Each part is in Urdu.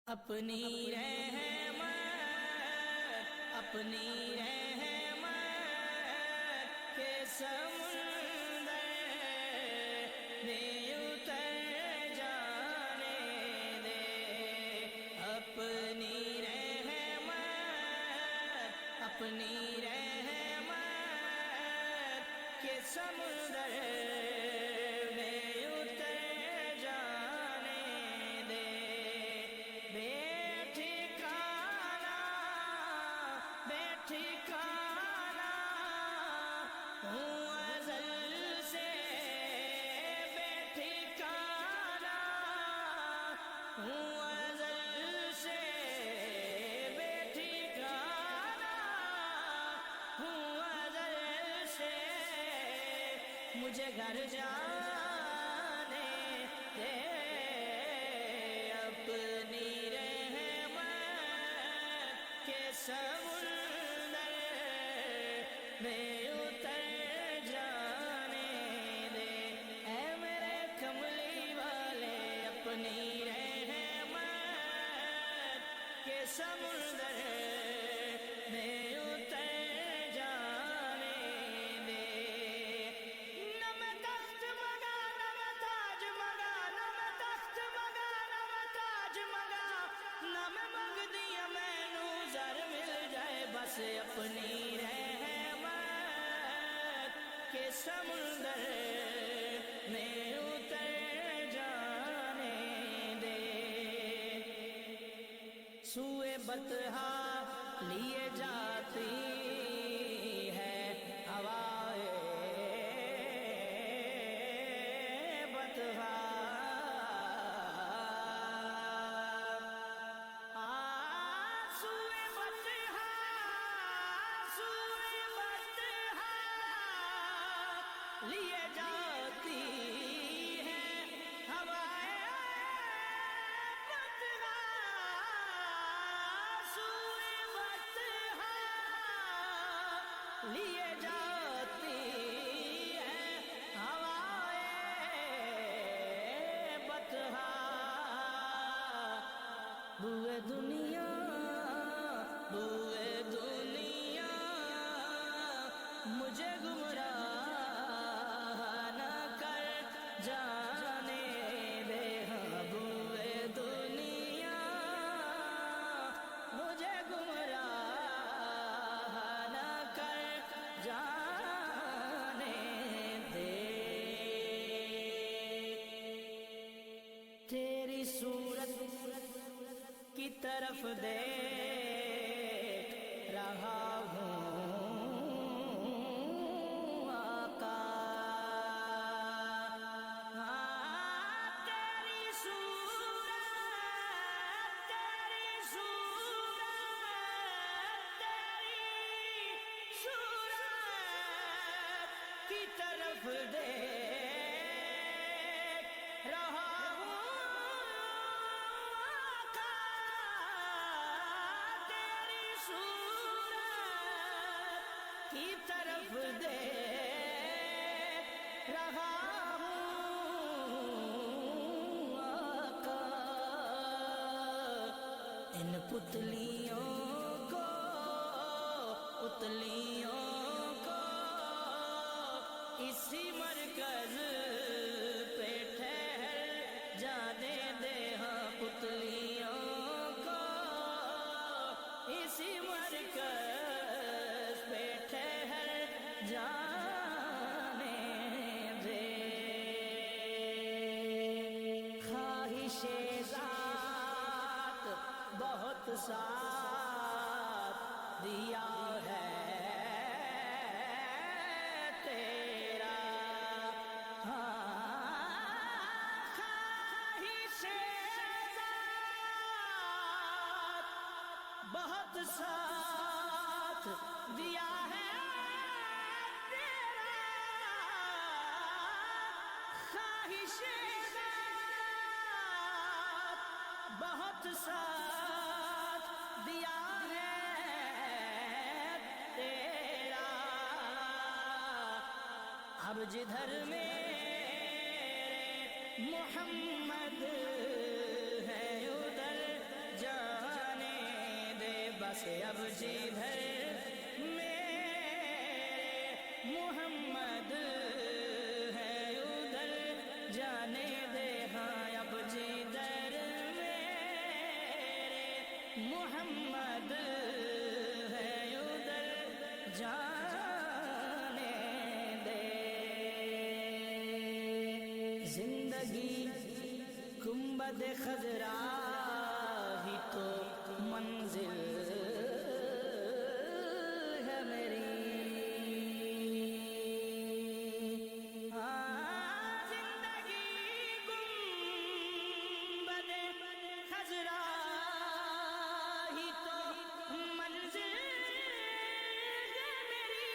اپنی رحمت کے سمندر میں اتر جانے دے، اپنی رحمت کے سمندر میں اتر جانے دے، بے ٹھکانا ہوں ازل سے، بے ٹھکانا ہوں ازل سے، بے ٹھکانا ہوں ازل سے، مجھے گھر جانے دے، اپنی رحمت کے سمندر میں اتر جانے دے، اے میرے کملی والے اپنی رحمت کے سمندر میں اتر جانے دے، نہ میں تخت مگا نہ میں تاج مگا، نہ میں تخت مگا نہ میں تاج مگا، نہ میں مگ دیا میں نو زر مل جائے، بس اپنی رحمت کے سمندر میں اتر جانے دے، سوئے بطحا لیے جاتی ہے ہوائے بطحا، سوئے بطحا لیے جاتی ہے ہوائے بطحا، سوئے بطحا لیے جاتی ہے ہوائے بطحا، بوئے دنیا مجھے گمراہ نہ کر جانے دے، ہاں بوئے دنیا مجھے گمراہ نہ کر جانے دے، تیری صورت کی طرف دیکھ رہا ہوں آقا، تیری صورت کی طرف دیکھ رہا ہوں آقا، تیری صورت کی طرف دیکھ رہا ہوں آقا، ان پتلیوں کو اسی مرکز پہ ٹھہر جانے دے، ہاں پتلیوں کو اسی مرکز پہ ٹھہر جانے دے، خواہش ذات بہت ساتھ دیا ہے تیرا، خواہش ذات بہت ساتھ دیا ہے تیرا، خواہش ذات بہت ساتھ دیا ہے تیرا، اب جدھر میرے محمد ہے ادھر بس اب جدھر میرے محمد ہے ادھر جانے دے ہاں اب جدھر میرے محمد ہے ادھر جانے دے زندگی گنبد خضرا ہی تو منزل ہے میری زندگی گنبد خضرا ہی تو منزل ہے میری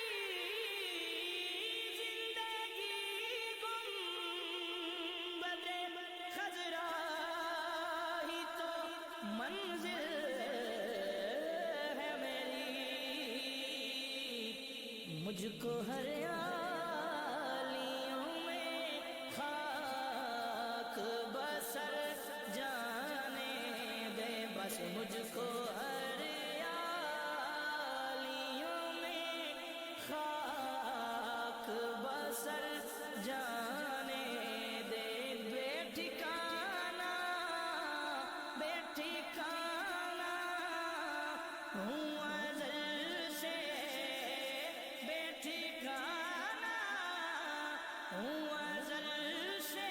زندگی گنبد خضرا ہی تو منزل ہے میری مجھ کو ہریالیوں میں خاک بسر جانے دے بس مجھ کو ہریالیوں میں خاک بسر جانے دے بے ٹھکانہ ہوں ازل سے بے ٹھکانہ ہوں ازل سے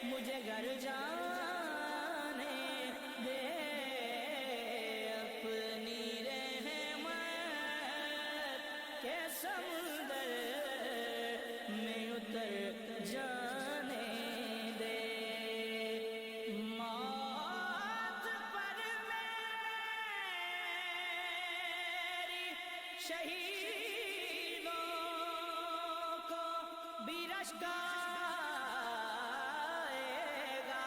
مجھے گھر جانے دے اپنی رحمت کے سمندر میں اتر جانے دے موت پر میری شہیدوں کو بھی رشک آئے گا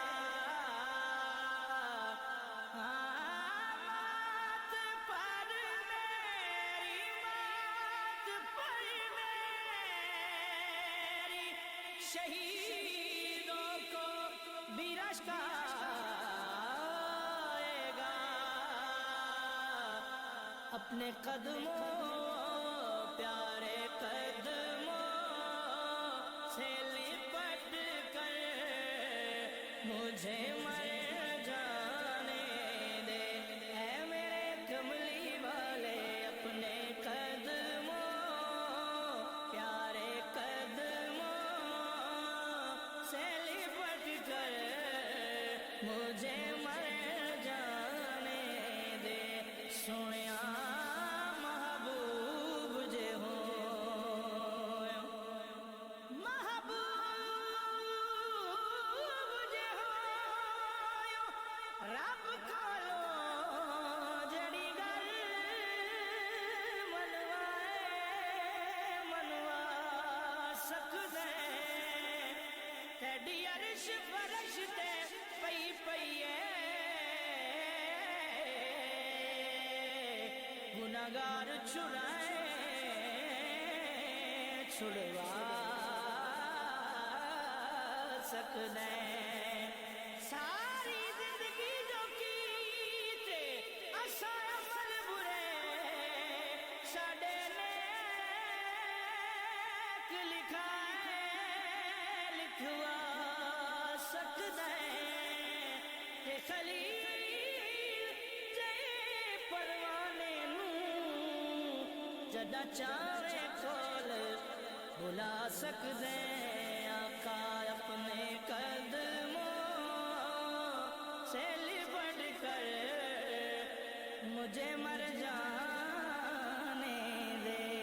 موت پر میری موت پر میری شہیدوں کو بھی رشک آئے گا اپنے قدموں پیارے قدموں سے لپٹ کر مجھے مر جانے دے اے میرے کملی والے اپنے قدموں پیارے قدموں سے لپٹ کر مجھے مر جانے دے سویا محبوب جے ہو محبوب جے ہو رب کھولو جڑی گل منوا سکدے تیڈی عرش فرش تے پئی پئی گناہگار چھڑائے چھڑوا سکدے ساری زندگی جو کیتے اساں عمل برے ساڈے نیک لکھائے لکھوا سکدے تے خلیل جے پروانے جدا چاہے کول بلا سکدے آقا اپنے قدموں سے لپٹ کر مجھے مر جانے دے